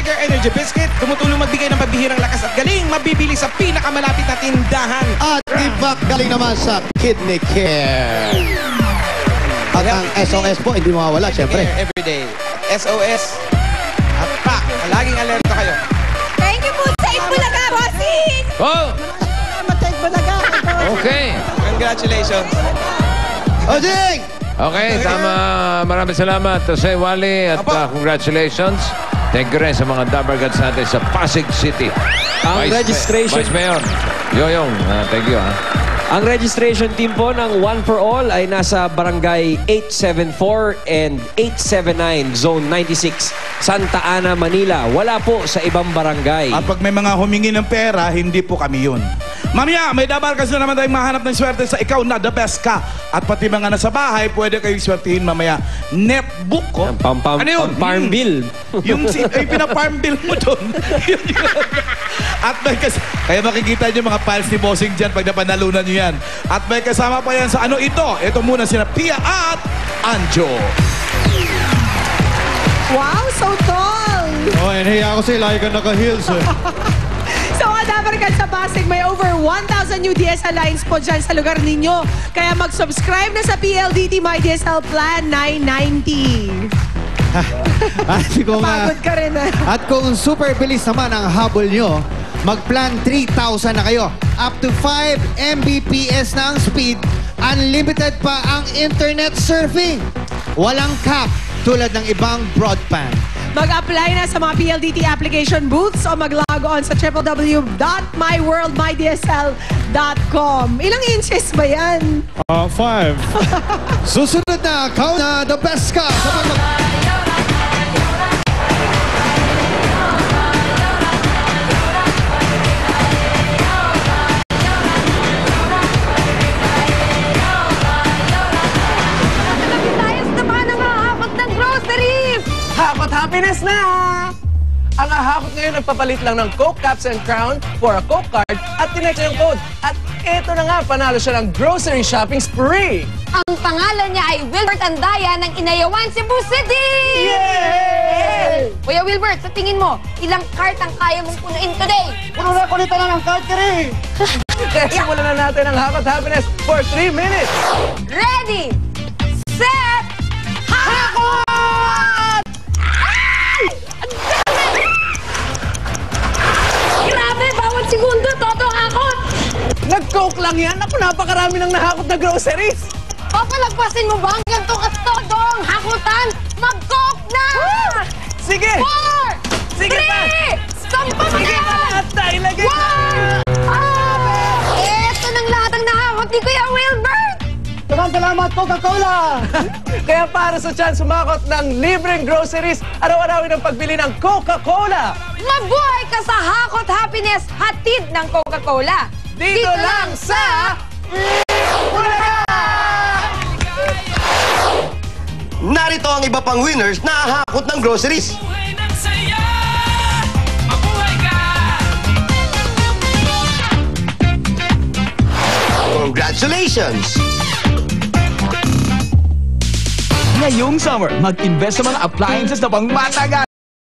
Tiger Energy Biscuit, tumutulong magbigay ng pambihirang lakas at galing, mabibili sa pinakamalapit na tindahan. At iba galing naman sa Kidney Care. At ang SOS po, hindi mawawala, syempre. Everyday. SOS. At pa, laging alerto kayo. Thank you po sa Itbulaga, bossing! Oh! Okay. Congratulations. Ojing! Okay, tama. Maraming salamat, Jose Wally, at congratulations. Thank you rin sa mga Dabargads natin sa Pasig City. Ang registration... Vice Mayor Yoyong, thank you. Ang registration team po ng One for All ay nasa Barangay 874 and 879, Zone 96, Santa Ana, Manila. Wala po sa ibang barangay. At pag may mga humingi ng pera, hindi po kami yun. Mamaya, may Dabargads na naman tayong mahanap ng swerte sa ikaw na the best ka. At pati mga nasa bahay, pwede kayong swertihin mamaya. Netbook ko. Ano yun? Farm bill. Yung pina-farm bill mo doon. At may kaya makikita nyo mga files ni Bossing dyan pag napanalunan nyo yan. At may kasama pa yan sa ano ito. Ito muna sina Pia at Anjo. Wow, so tall! Oh, nahiya ako sa'yo. Lagi ka naka-heels eh. So, Dabargads sa Pasig, may over 1,000 new DSL lines po dyan sa lugar ninyo. Kaya mag-subscribe na sa PLDT My DSL Plan 990. Pagod ka rin At kung super bilis naman ang habol nyo, mag-plan 3,000 na kayo. Up to 5 Mbps na ang speed. Unlimited pa ang internet surfing. Walang cap tulad ng ibang broadband. Mag-apply na sa mga PLDT application booths o mag-log on sa www.myworldmydsl.com. Ilang inches ba yan? 5. Susunod na, count na the best ka sa Happiness na! Ang ahakot ngayon nagpapalit lang ng Coke Caps and Crown for a Coke card at tinext yung code. At ito na nga, panalo siya ng grocery shopping spree! Ang pangalan niya ay Wilbert Andaya ng Inayawan, Cebu City! Yay! Kuya Wilbert, sa tingin mo, ilang cart ang kaya mong punuin today? Puno na kulitan na ng card ka rin! Kaya simulan na natin ang Hakot Happiness for 3 minutes! Ready! Set! Hakot! Grabe, bawat segundo, totong hakot! Nag-Coke lang yan? Ako, napakarami ng nahakot na groceries! Papalagpasin mo ba ang gantong at todong hakutan? Mag-Coke na! Sige! 4! Sige 3! Sampa mo Sige na! at ilagay! 1! Eto ng lahat ang nahakot ni Kuya Wilbert! Salamat, Coca-Cola! Kaya para sa chance sumakot ng libreng groceries, araw-arawin ang pagbili ng Coca-Cola! Mabuhay ka sa Hakot Happiness, hatid ng Coca-Cola! Dito lang sa... Narito ang iba pang winners na hakot ng groceries. Congratulations! Ngayong summer, mag-invest sa mga appliances na pang matagal.